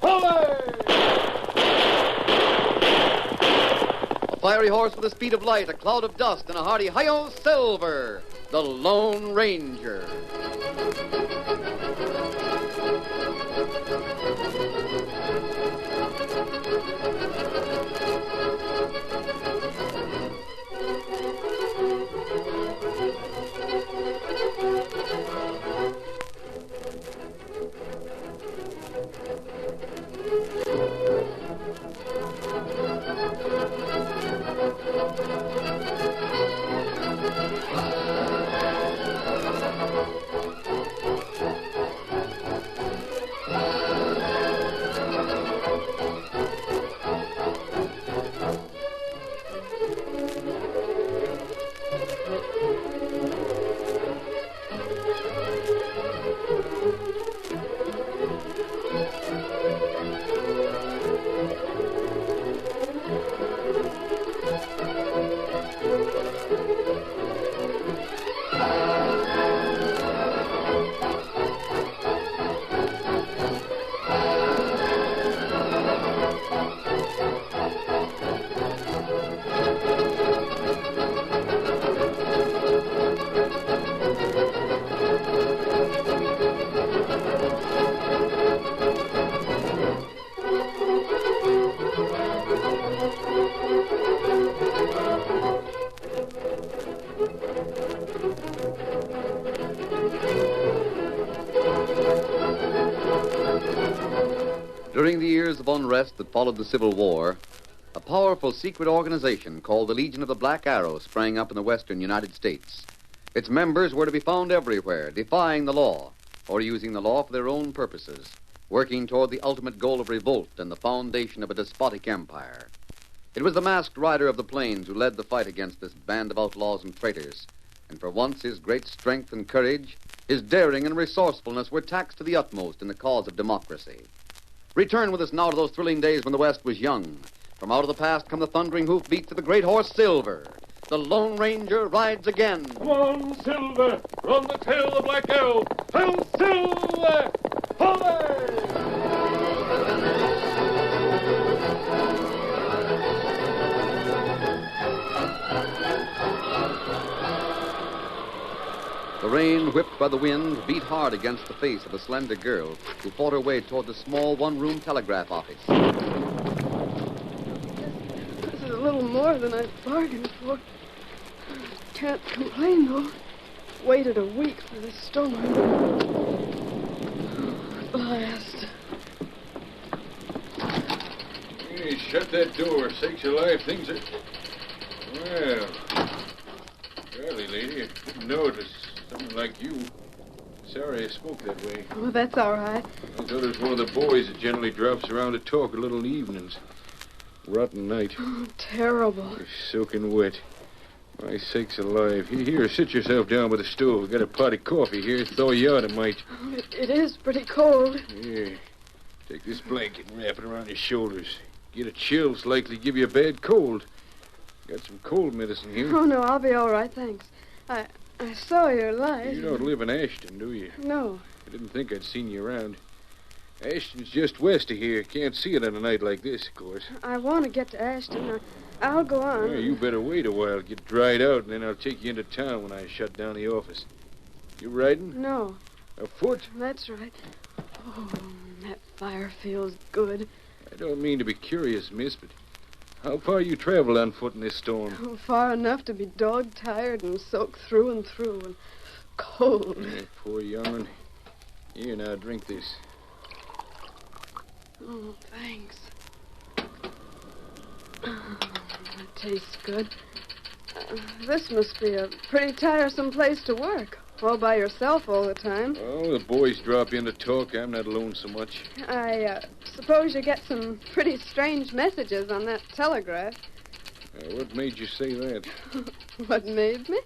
A fiery horse with the speed of light, a cloud of dust, and a hearty hi-yo Silver, the Lone Ranger. During the years of unrest that followed the Civil War, a powerful secret organization called the Legion of the Black Arrow sprang up in the western United States. Its members were to be found everywhere, defying the law, or using the law for their own purposes, working toward the ultimate goal of revolt and the foundation of a despotic empire. It was the masked rider of the plains who led the fight against this band of outlaws and traitors, and for once his great strength and courage, his daring and resourcefulness were taxed to the utmost in the cause of democracy. Return with us now to those thrilling days when the West was young. From out of the past come the thundering hoofbeats of the great horse Silver. The Lone Ranger rides again. Come on, Silver! Run the tail of the Black Arrow! Hail, Silver! Hooray! The rain, whipped by the wind, beat hard against the face of a slender girl who fought her way toward the small one-room telegraph office. This is a little more than I bargained for. Can't complain, though. Waited a week for this storm. At last. Hey, shut that door. Sakes alive, things are... Well... Golly, lady, I didn't know it was someone like you. Sorry I spoke that way. Oh, that's all right. I thought it was one of the boys that generally drops around to talk a little in the evenings. Rotten night. Oh, terrible. You're soaking wet. My sakes alive. Here, sit yourself down by the stove. We've got a pot of coffee here. Thaw you out, it might. It is pretty cold. Yeah. Take this blanket and wrap it around your shoulders. Get a chill, it's likely to give you a bad cold. Got some cold medicine here. Oh, no, I'll be all right, thanks. I saw your light. You don't live in Ashton, do you? No. I didn't think I'd seen you around. Ashton's just west of here. Can't see it on a night like this, of course. I want to get to Ashton. I'll go on. Well, you better wait a while, get dried out, and then I'll take you into town when I shut down the office. You riding? No. Afoot? That's right. Oh, that fire feels good. I don't mean to be curious, miss, but how far you traveled on foot in this storm? Oh, far enough to be dog-tired and soaked through and through and cold. Yeah, poor young'un. Here, now, drink this. Oh, thanks. Oh, that tastes good. This must be a pretty tiresome place to work. All by yourself all the time. Oh, the boys drop in to talk. I'm not alone so much. I suppose you get some pretty strange messages on that telegraph. What made you say that? What made me?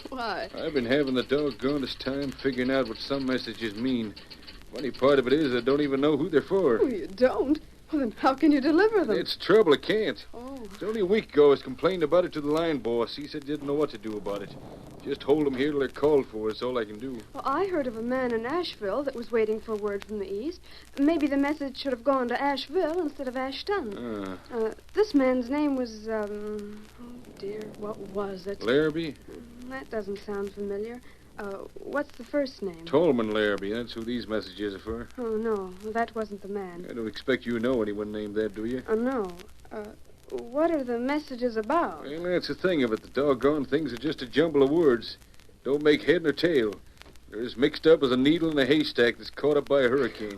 Why? I've been having the doggonest time figuring out what some messages mean. Funny part of it is I don't even know who they're for. Oh, you don't? Well, then how can you deliver them? It's trouble, I can't. Oh. It's only a week ago I was complaining about it to the line boss. He said he didn't know what to do about it. Just hold them here till they're called for. That's all I can do. Well, I heard of a man in Asheville that was waiting for word from the East. Maybe the message should have gone to Asheville instead of Ashton. This man's name was, oh, dear, what was it? Larrabee? That doesn't sound familiar. What's the first name? Tolman Larrabee. That's who these messages are for. Oh, no, that wasn't the man. I don't expect you know anyone named that, do you? No. What are the messages about? Well, that's the thing of it. The doggone things are just a jumble of words. Don't make head nor tail. They're as mixed up as a needle in a haystack that's caught up by a hurricane.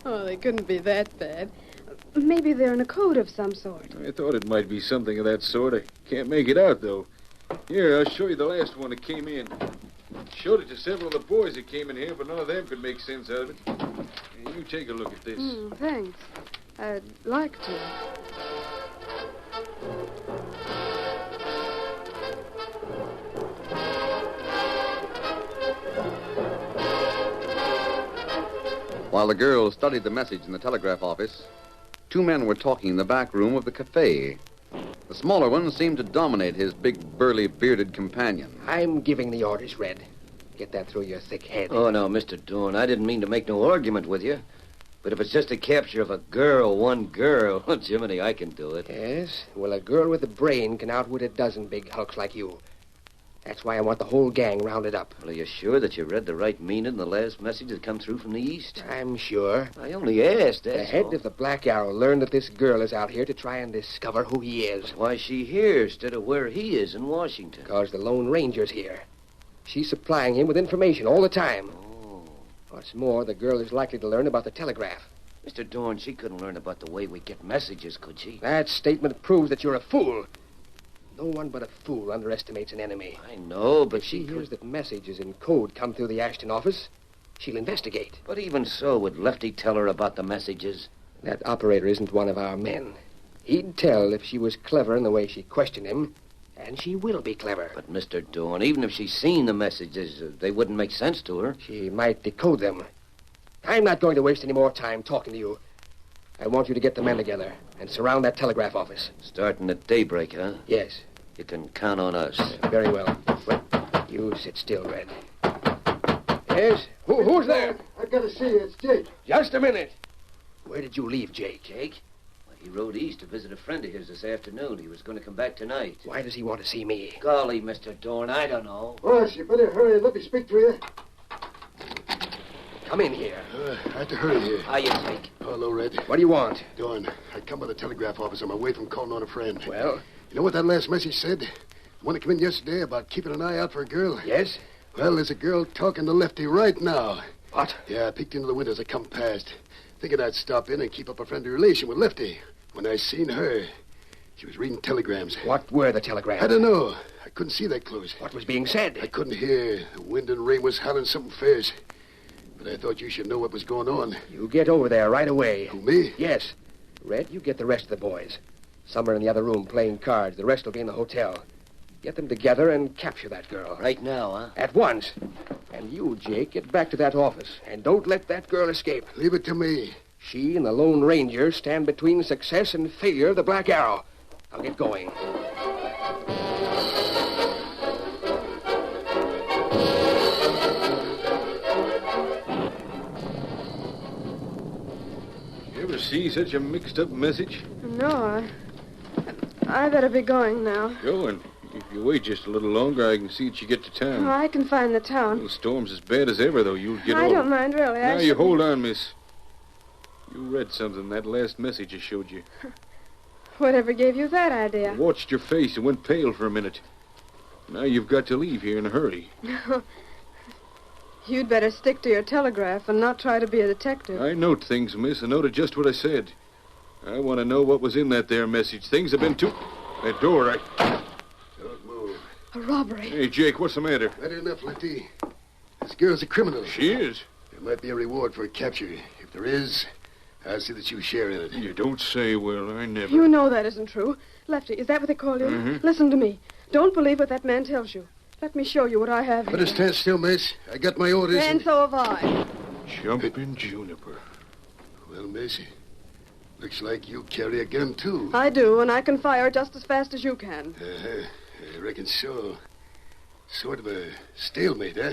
Oh, they couldn't be that bad. Maybe they're in a code of some sort. I thought it might be something of that sort. I can't make it out, though. Here, I'll show you the last one that came in. Showed it to several of the boys that came in here, but none of them could make sense out of it. Here, you take a look at this. Thanks. I'd like to. While the girls studied the message in the telegraph office, two men were talking in the back room of the cafe. The smaller one seemed to dominate his big, burly, bearded companion. I'm giving the orders, Red. Get that through your thick head. Oh, no, Mr. Dorn, I didn't mean to make no argument with you. But if it's just a capture of a girl, one girl, Jiminy, I can do it. Yes? Well, a girl with a brain can outwit a dozen big hulks like you. That's why I want the whole gang rounded up. Well, are you sure that you read the right meaning in the last message that come through from the East? I'm sure. I only asked, The that's head all. of the Black Arrow learned that this girl is out here to try and discover who he is. Why is she here instead of where he is in Washington? Because the Lone Ranger's here. She's supplying him with information all the time. Oh. What's more, the girl is likely to learn about the telegraph. Mr. Dorn, she couldn't learn about the way we get messages, could she? That statement proves that you're a fool. No one but a fool underestimates an enemy. I know, but If she could... hears that messages in code come through the Ashton office, she'll investigate. But even so, would Lefty tell her about the messages? That operator isn't one of our men. He'd tell if she was clever in the way she questioned him, and she will be clever. But, Mr. Dorn, even if she's seen the messages, they wouldn't make sense to her. She might decode them. I'm not going to waste any more time talking to you. I want you to get the men together and surround that telegraph office. Starting at daybreak, huh? Yes. You can count on us. Very well. Well, you sit still, Red. Yes? Who's there? I gotta see you. It's Jake. Just a minute. Where did you leave Jake? Jake? Well, he rode east to visit a friend of his this afternoon. He was going to come back tonight. Why does he want to see me? Golly, Mr. Dorn, I don't know. Boss, you better hurry and let me speak to you. Come in here. I have to hurry here. How you Jake? Hello, Red. What do you want? Dawn, I come by the telegraph office on my way from calling on a friend. Well? You know what that last message said? The one that came in yesterday about keeping an eye out for a girl? Yes? Well, there's a girl talking to Lefty right now. What? Yeah, I peeked into the window as I come past. Thinking I'd stop in and keep up a friendly relation with Lefty. When I seen her, she was reading telegrams. What were the telegrams? I don't know. I couldn't see that close. What was being said? I couldn't hear. The wind and rain was howling something fierce. But I thought you should know what was going on. You get over there right away. Who, me? Yes. Red, you get the rest of the boys. Some are in the other room playing cards. The rest will be in the hotel. Get them together and capture that girl. Right now, huh? At once. And you, Jake, get back to that office. And don't let that girl escape. Leave it to me. She and the Lone Ranger stand between success and failure of the Black Arrow. I'll get going. You ever see such a mixed-up message? No, I better be going now. Going. If you wait just a little longer, I can see that you get to town. Oh, I can find the town. The storm's as bad as ever, though. You'll get I over. don't mind, really. Now, you should- hold on, miss. You read something in that last message I showed you. Whatever gave you that I idea? watched your face and went pale for a minute. Now you've got to leave here in a hurry. You'd better stick to your telegraph and not try to be a detective. I note things, miss. I noted just what I said. I want to know what was in that there message. Things have been too... That door, Don't move. A robbery. Hey, Jake, what's the matter? Better enough, Lefty. This girl's a criminal. She is. There might be a reward for her capture. If there is, I'll see that you share in it. You don't say, Will. I never. You know that isn't true. Lefty, is that what they call you? Mm-hmm. Listen to me. Don't believe what that man tells you. Let me show you what I have Better here. stand still, miss. I got my orders. And so have I. Jumping juniper. Well, miss, looks like you carry a gun, too. I do, and I can fire just as fast as you can. I reckon so. Sort of a stalemate, huh?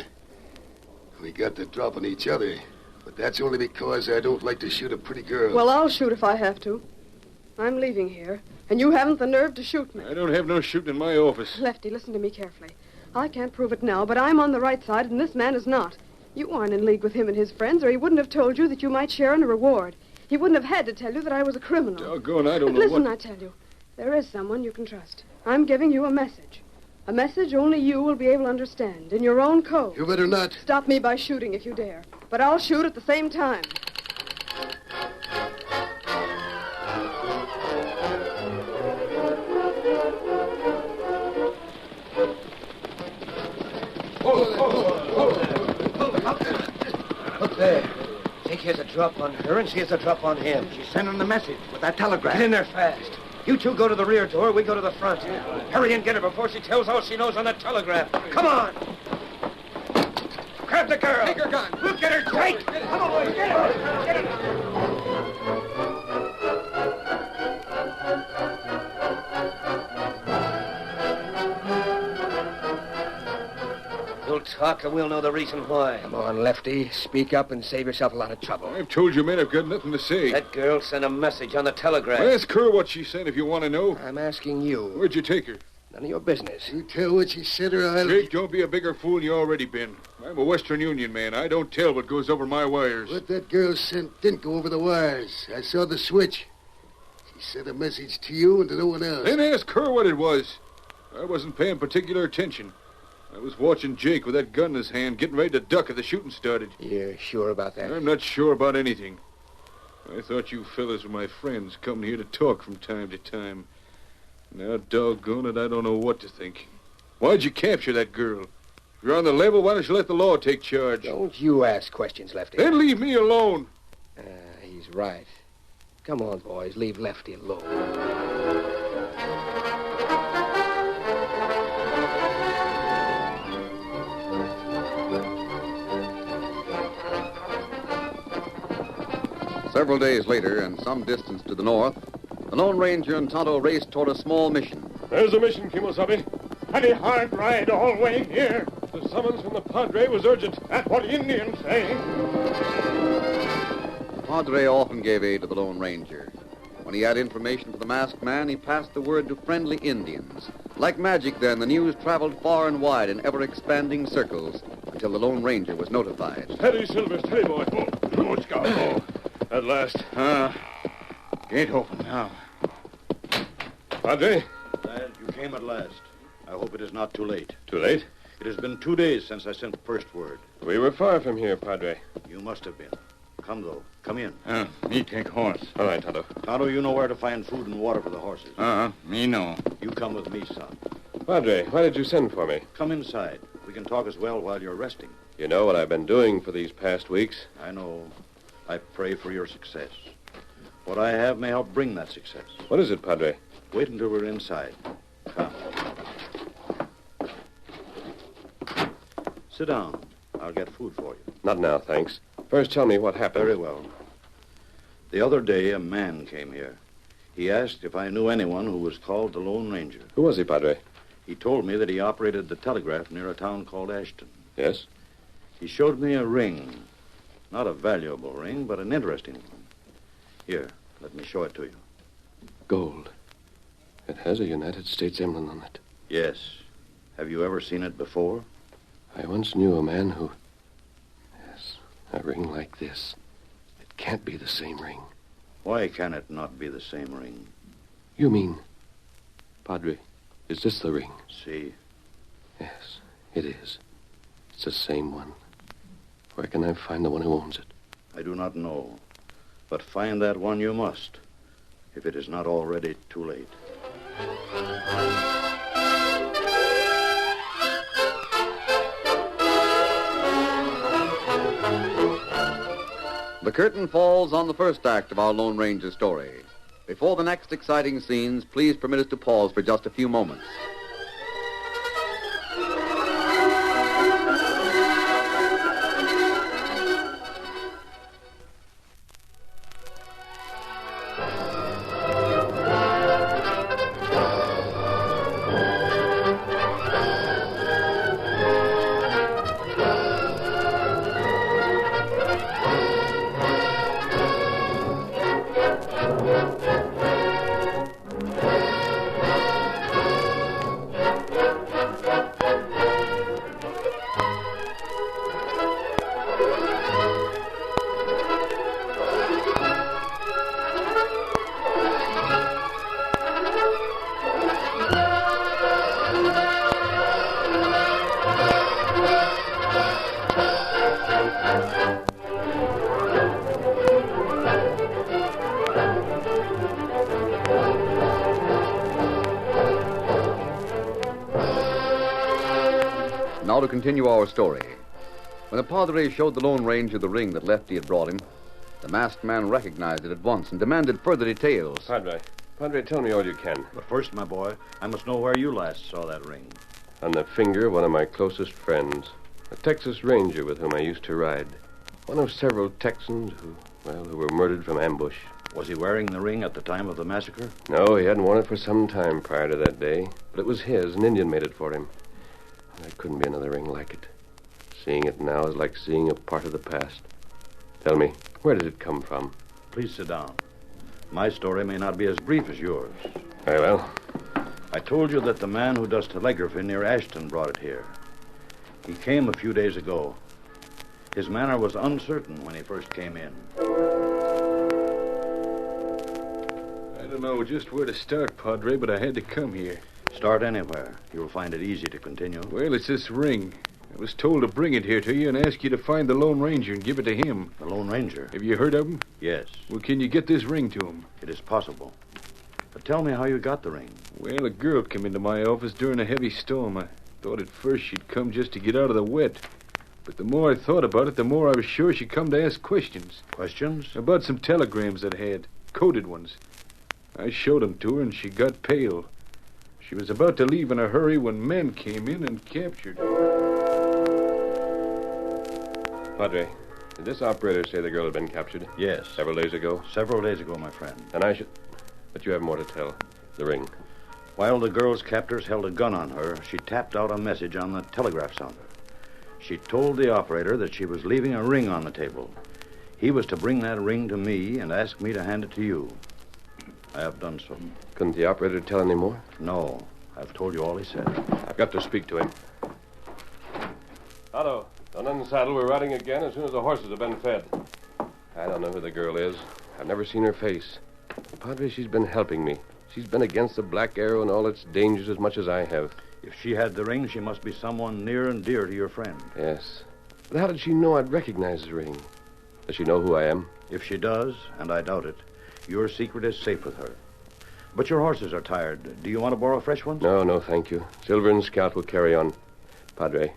We got the drop on each other, but that's only because I don't like to shoot a pretty girl. Well, I'll shoot if I have to. I'm leaving here, and you haven't the nerve to shoot me. I don't have no shooting in my office. Lefty, listen to me carefully. I can't prove it now, but I'm on the right side, and this man is not. You aren't in league with him and his friends, or he wouldn't have told you that you might share in a reward. He wouldn't have had to tell you that I was a criminal. Doggone, I don't But know listen, what... I tell you, there is someone you can trust. I'm giving you a message. A message only you will be able to understand, in your own code. You better not. Stop me by shooting if you dare. But I'll shoot at the same time. Look there. Jake has a drop on her, and she has a drop on him. She's sending the message with that telegram. Get in there fast. You two go to the rear door, we go to the front. Hurry and get her before she tells all she knows on that telegraph. Come on. Grab the girl. Take her gun. We'll get her, Jake. Come on, boys, get her. Get her. You'll talk and we'll know the reason why. Come on, Lefty. Speak up and save yourself a lot of trouble. I've told you, men, I've got nothing to say. That girl sent a message on the telegraph. Ask her what she said if you want to know. I'm asking you. Where'd you take her? None of your business. You tell what she said or I'll... Jake, don't be a bigger fool than you already been. I'm a Western Union man. I don't tell what goes over my wires. What that girl sent didn't go over the wires. I saw the switch. She sent a message to you and to no one else. Then ask her what it was. I wasn't paying particular attention. I was watching Jake with that gun in his hand, getting ready to duck as the shooting started. You're sure about that? I'm not sure about anything. I thought you fellas were my friends, coming here to talk from time to time. Now, doggone it, I don't know what to think. Why'd you capture that girl? If you're on the level, why don't you let the law take charge? Don't you ask questions, Lefty. Then leave me alone. He's right. Come on, boys, leave Lefty alone. Several days later, and some distance to the north, the Lone Ranger and Tonto raced toward a small mission. There's a mission, Kimosabe. And a hard ride all the way here. The summons from the Padre was urgent. That's what the Indians say. The Padre often gave aid to the Lone Ranger. When he had information for the masked man, he passed the word to friendly Indians. Like magic, then, the news traveled far and wide in ever-expanding circles until the Lone Ranger was notified. Steady, Silver, steady, boy. Oh, Scout. Oh. At last. Gate open now. Padre? Lad, you came at last. I hope it is not too late. Too late? It has been 2 days since I sent the first word. We were far from here, Padre. You must have been. Come, though. Come in. Me take horse. All right, Tonto. Tonto, you know where to find food and water for the horses. Me no. You come with me, son. Padre, why did you send for me? Come inside. We can talk as well while you're resting. You know what I've been doing for these past weeks? I know. I pray for your success. What I have may help bring that success. What is it, Padre? Wait until we're inside. Come. Sit down. I'll get food for you. Not now, thanks. First, tell me what happened. Very well. The other day, a man came here. He asked if I knew anyone who was called the Lone Ranger. Who was he, Padre? He told me that he operated the telegraph near a town called Ashton. Yes? He showed me a ring. Not a valuable ring, but an interesting one. Here, let me show it to you. Gold. It has a United States emblem on it. Yes. Have you ever seen it before? I once knew a man who... Yes, a ring like this. It can't be the same ring. Why can it not be the same ring? You mean... Padre, is this the ring? See? Yes, it is. It's the same one. Where can I find the one who owns it? I do not know. But find that one you must, if it is not already too late. The curtain falls on the first act of our Lone Ranger story. Before the next exciting scenes, please permit us to pause for just a few moments. Now to continue our story. When the Padre showed the Lone Ranger the ring that Lefty had brought him, the masked man recognized it at once and demanded further details. Padre, tell me all you can. But first, my boy, I must know where you last saw that ring. On the finger of one of my closest friends, a Texas Ranger with whom I used to ride. One of several Texans who were murdered from ambush. Was he wearing the ring at the time of the massacre? No, he hadn't worn it for some time prior to that day. But it was his. An Indian made it for him. There couldn't be another ring like it. Seeing it now is like seeing a part of the past. Tell me, where did it come from? Please sit down. My story may not be as brief as yours. Very well. I told you that the man who does telegraphy near Ashton brought it here. He came a few days ago. His manner was uncertain when he first came in. I don't know just where to start, Padre, but I had to come here. Start anywhere. You'll find it easy to continue. Well, it's this ring. I was told to bring it here to you and ask you to find the Lone Ranger and give it to him. The Lone Ranger? Have you heard of him? Yes. Well, can you get this ring to him? It is possible. But tell me how you got the ring. Well, a girl came into my office during a heavy storm. I thought at first she'd come just to get out of the wet. But the more I thought about it, the more I was sure she'd come to ask questions. Questions? About some telegrams I'd had, coded ones. I showed them to her, and she got pale. She was about to leave in a hurry when men came in and captured her. Padre, did this operator say the girl had been captured? Yes. Several days ago? Several days ago, my friend. And I should... But you have more to tell. The ring. While the girl's captors held a gun on her, she tapped out a message on the telegraph sounder. She told the operator that she was leaving a ring on the table. He was to bring that ring to me and ask me to hand it to you. I have done so. Couldn't the operator tell any more? No. I've told you all he said. I've got to speak to him. Otto, don't unsaddle. We're riding again as soon as the horses have been fed. I don't know who the girl is. I've never seen her face. Padre, she's been helping me. She's been against the Black Arrow and all its dangers as much as I have. If she had the ring, she must be someone near and dear to your friend. Yes. But how did she know I'd recognize the ring? Does she know who I am? If she does, and I doubt it, your secret is safe with her. But your horses are tired. Do you want to borrow fresh ones? No, thank you. Silver and Scout will carry on. Padre,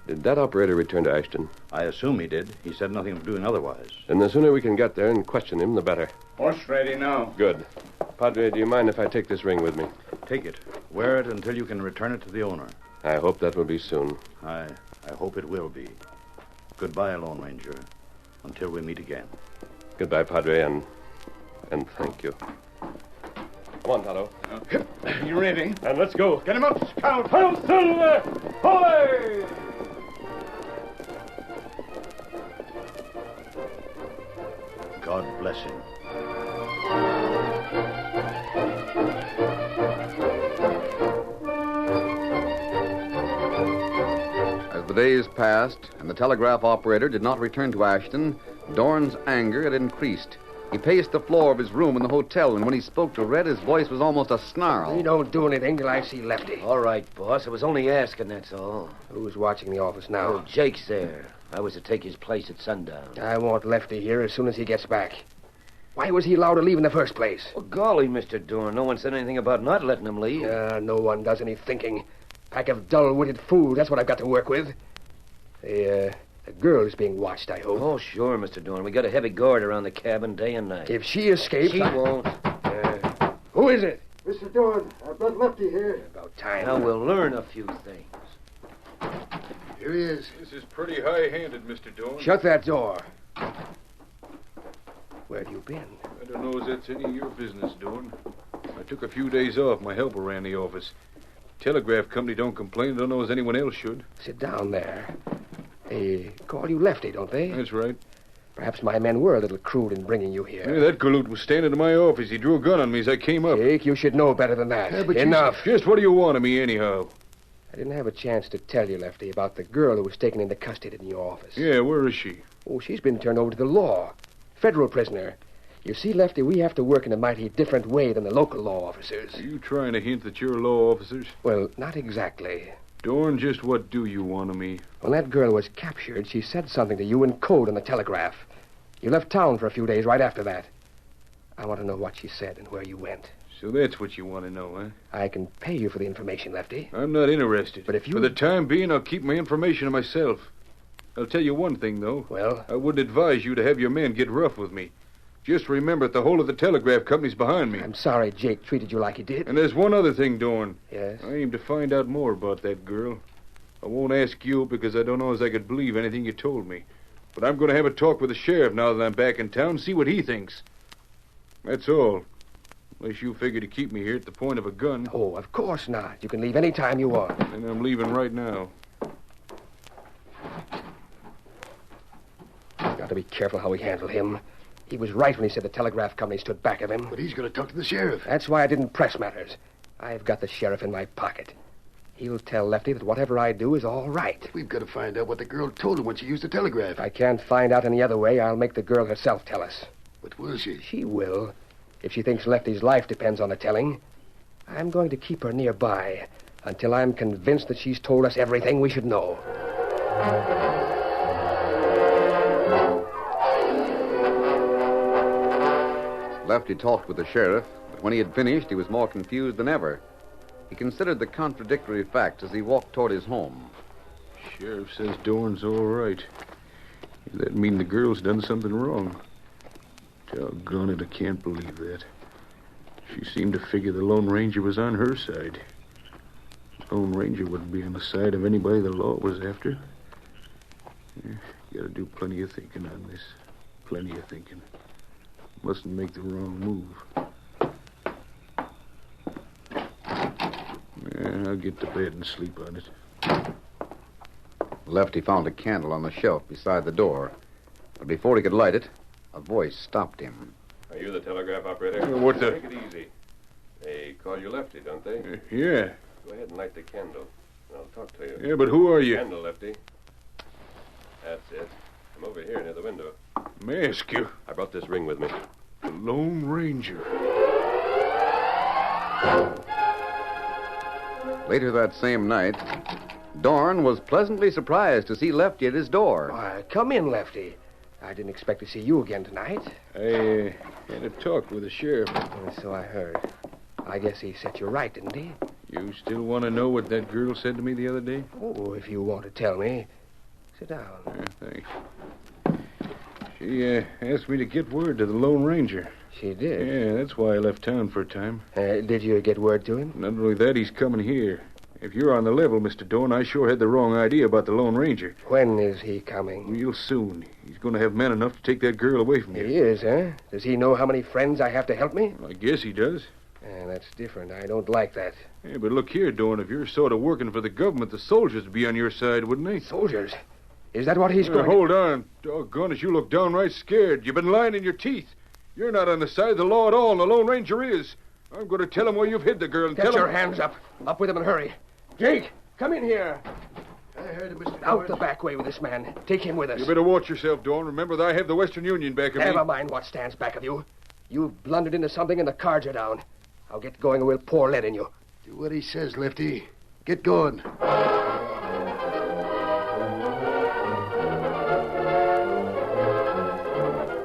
did that operator return to Ashton? I assume he did. He said nothing of doing otherwise. Then the sooner we can get there and question him, the better. Horse ready now. Good. Padre, do you mind if I take this ring with me? Take it. Wear it until you can return it to the owner. I hope that will be soon. I hope it will be. Goodbye, Lone Ranger. Until we meet again. Goodbye, Padre, and thank you. Come on, Tonto. You ready? And let's go. Get him up, Scout. Ho, Silver! Hoy! God bless him. As the days passed and the telegraph operator did not return to Ashton, Dorn's anger had increased. He paced the floor of his room in the hotel, and when he spoke to Red, his voice was almost a snarl. We don't do anything till I see Lefty. All right, boss. I was only asking, that's all. Who's watching the office now? Oh, Jake's there. I was to take his place at sundown. I want Lefty here as soon as he gets back. Why was he allowed to leave in the first place? Well, golly, Mr. Dorn, no one said anything about not letting him leave. No one does any thinking. Pack of dull-witted fools, that's what I've got to work with. The girl is being watched, I hope. Oh, sure, Mr. Dorn. We got a heavy guard around the cabin day and night. If she escapes... She won't. Who is it? Mr. Dorn, I've got Lefty here. About time. Now we'll learn a few things. Here he is. This is pretty high-handed, Mr. Dorn. Shut that door. Where have you been? I don't know if that's any of your business, Dorn. I took a few days off. My helper ran the office. Telegraph company don't complain. I don't know as anyone else should. Sit down there. They call you Lefty, don't they? That's right. Perhaps my men were a little crude in bringing you here. Yeah, that galoot was standing in my office. He drew a gun on me as I came up. Jake, you should know better than that. Yeah, but Enough. Just what do you want of me, anyhow? I didn't have a chance to tell you, Lefty, about the girl who was taken into custody in your office. Yeah, where is she? Oh, she's been turned over to the law. Federal prisoner. You see, Lefty, we have to work in a mighty different way than the local law officers. Are you trying to hint that you're law officers? Well, not exactly. Dorn, just what do you want of me? When that girl was captured, she said something to you in code on the telegraph. You left town for a few days right after that. I want to know what she said and where you went. So that's what you want to know, huh? I can pay you for the information, Lefty. I'm not interested. But if you... For the time being, I'll keep my information to myself. I'll tell you one thing, though. Well? I wouldn't advise you to have your men get rough with me. Just remember that the whole of the telegraph company's behind me. I'm sorry Jake treated you like he did. And there's one other thing, Dorn. Yes? I aim to find out more about that girl. I won't ask you because I don't know as I could believe anything you told me. But I'm going to have a talk with the sheriff now that I'm back in town, see what he thinks. That's all. Unless you figure to keep me here at the point of a gun. Oh, of course not. You can leave any time you want. And I'm leaving right now. Got to be careful how we handle him. He was right when he said the telegraph company stood back of him. But he's going to talk to the sheriff. That's why I didn't press matters. I've got the sheriff in my pocket. He'll tell Lefty that whatever I do is all right. We've got to find out what the girl told him when she used the telegraph. If I can't find out any other way, I'll make the girl herself tell us. But will she? She will. If she thinks Lefty's life depends on the telling. I'm going to keep her nearby until I'm convinced that she's told us everything we should know. Lefty talked with the sheriff, but when he had finished, he was more confused than ever. He considered the contradictory facts as he walked toward his home. Sheriff says Dorn's all right. Does that mean the girl's done something wrong? Doggone it, I can't believe that. She seemed to figure the Lone Ranger was on her side. The Lone Ranger wouldn't be on the side of anybody the law was after. Gotta do plenty of thinking on this. Plenty of thinking. Mustn't make the wrong move. I'll get to bed and sleep on it. Lefty found a candle on the shelf beside the door. But before he could light it, a voice stopped him. Are you the telegraph operator? What the... Take it easy. They call you Lefty, don't they? Yeah. Go ahead and light the candle. I'll talk to you. Yeah, but who are you? Candle, Lefty. That's it. I'm over here near the window. May I ask you? I brought this ring with me. The Lone Ranger. Later that same night, Dorn was pleasantly surprised to see Lefty at his door. Why, come in, Lefty. I didn't expect to see you again tonight. I had a talk with the sheriff. So I heard. I guess he set you right, didn't he? You still want to know what that girl said to me the other day? Oh, if you want to tell me. Sit down. Thanks. She asked me to get word to the Lone Ranger. She did? Yeah, that's why I left town for a time. Did you get word to him? Not only that, he's coming here. If you're on the level, Mr. Dorn, I sure had the wrong idea about the Lone Ranger. When is he coming? Real soon. He's going to have men enough to take that girl away from you. He is, huh? Does he know how many friends I have to help me? Well, I guess he does. That's different. I don't like that. Yeah, but look here, Dorn, if you're sort of working for the government, the soldiers would be on your side, wouldn't they? Soldiers? Is that what he's going to... Hold on. Doggone it, you look downright scared. You've been lying in your teeth. You're not on the side of the law at all, and the Lone Ranger is. I'm going to tell him where you've hid the girl and Get tell him... your hands up. Up with him and hurry. Jake, come in here. I heard it, Mr. Out the back way with this man. Take him with us. You better watch yourself, Dorn. Remember that I have the Western Union back of me. Never mind what stands back of you. You've blundered into something and the cards are down. I'll get going and we'll pour lead in you. Do what he says, Lefty. Get going.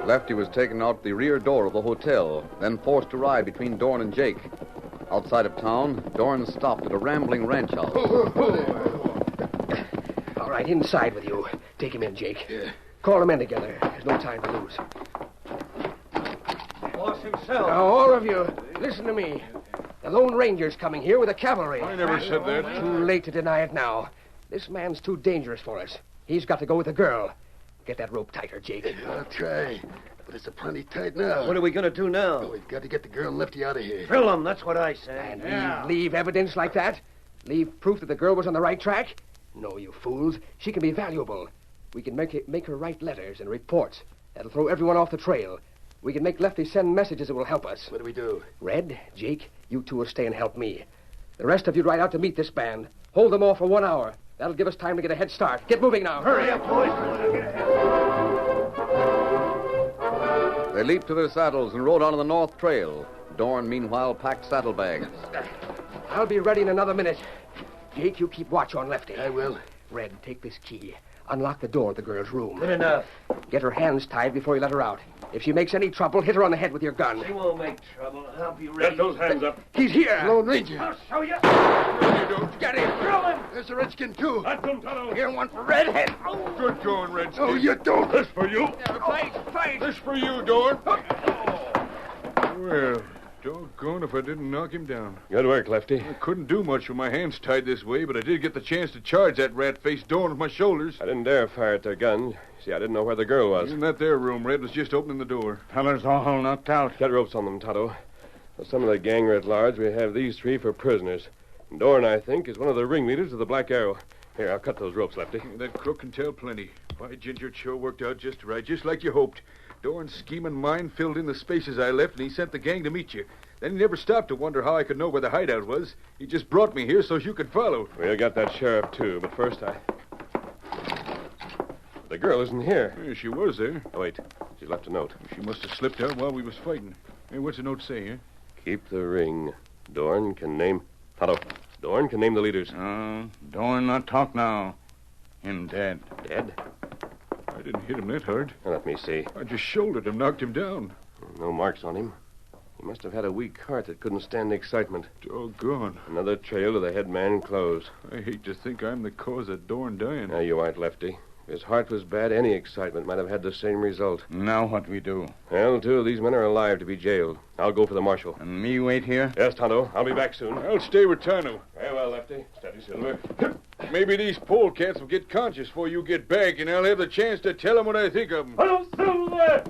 Lefty was taken out the rear door of the hotel, then forced to ride between Dorn and Jake. Outside of town, Dorn stopped at a rambling ranch house. All right, inside with you. Take him in, Jake. Yeah. Call the men together. There's no time to lose. Boss himself. Now, all of you, listen to me. The Lone Ranger's coming here with the cavalry. I never said that. Too late to deny it now. This man's too dangerous for us. He's got to go with the girl. Get that rope tighter, Jake. I'll try. But it's plenty tight now. What are we going to do now? We've got to get the girl and Lefty out of here. Drill him, that's what I say. And leave evidence like that? Leave proof that the girl was on the right track? No, you fools. She can be valuable. We can make her write letters and reports. That'll throw everyone off the trail. We can make Lefty send messages that will help us. What do we do? Red, Jake, you two will stay and help me. The rest of you ride out to meet this band. Hold them off for 1 hour. That'll give us time to get a head start. Get moving now. Hurry up, boys. They leaped to their saddles and rode on the north trail. Dorn, meanwhile, packed saddlebags. I'll be ready in another minute. Jake, you keep watch on Lefty. I will. Red, take this key. Unlock the door of the girl's room. Good enough. Get her hands tied before you let her out. If she makes any trouble, hit her on the head with your gun. She won't make trouble. I'll be ready. Get those hands up. He's here. Lone Ranger. I'll show you. No, you don't. Get him. Throw him. There's a redskin, too. That's him, Tonto. Here, one for Redhead. Good going, Redskin. No, you don't. This for you. Fight. This for you, Dorn. Well, doggone if I didn't knock him down. Good work, Lefty. I couldn't do much with my hands tied this way, but I did get the chance to charge that rat-faced Dorn with my shoulders. I didn't dare fire at their guns. See, I didn't know where the girl was. In that there room, Red was just opening the door. Fellas all knocked out. Get ropes on them, Tonto. For some of the gang are at large, we have these three for prisoners. Dorn, I think, is one of the ringleaders of the Black Arrow. Here, I'll cut those ropes, Lefty. That crook can tell plenty. By ginger, it sure worked out just right, just like you hoped. Dorn's scheming mind filled in the spaces I left, and he sent the gang to meet you. Then he never stopped to wonder how I could know where the hideout was. He just brought me here so you could follow. We'll get that sheriff, too, but first The girl isn't here. Yeah, she was there. Oh, wait. She left a note. She must have slipped out while we was fighting. Hey, what's the note say, huh? Keep the ring. Dorn can name... Tonto. Dorn can name the leaders. Dorn not talk now. Him dead. Dead? I didn't hit him that hard. Now, let me see. I just shouldered him, knocked him down. No marks on him. He must have had a weak heart that couldn't stand the excitement. Doggone. Another trail to the head man clothes. I hate to think I'm the cause of Dorn dying. Now, you aren't, Lefty. If his heart was bad, any excitement might have had the same result. Now what we do? Well, two of these men are alive to be jailed. I'll go for the marshal. And me wait here? Yes, Tonto. I'll be back soon. I'll stay with Tano. Very well, Lefty. Steady, Silver. Maybe these polecats will get conscious before you get back, and I'll have the chance to tell them what I think of them. Hello, Silver!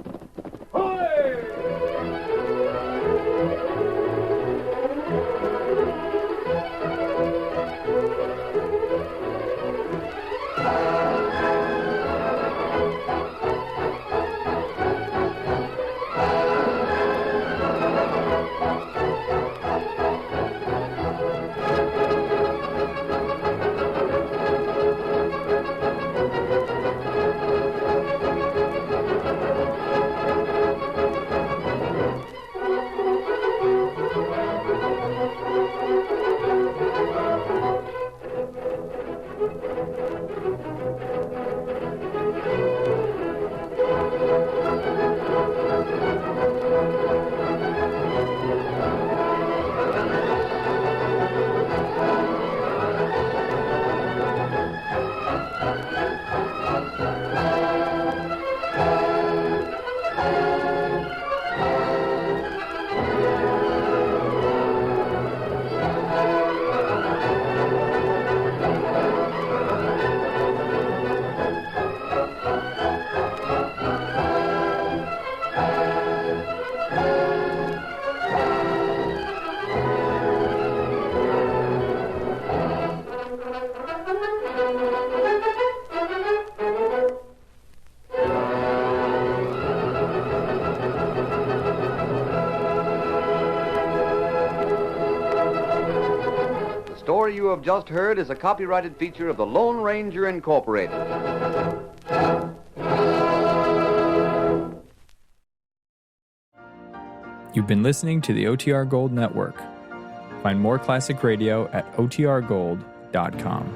The story you have just heard is a copyrighted feature of the Lone Ranger Incorporated. You've been listening to the OTR Gold Network. Find more classic radio at otrgold.com.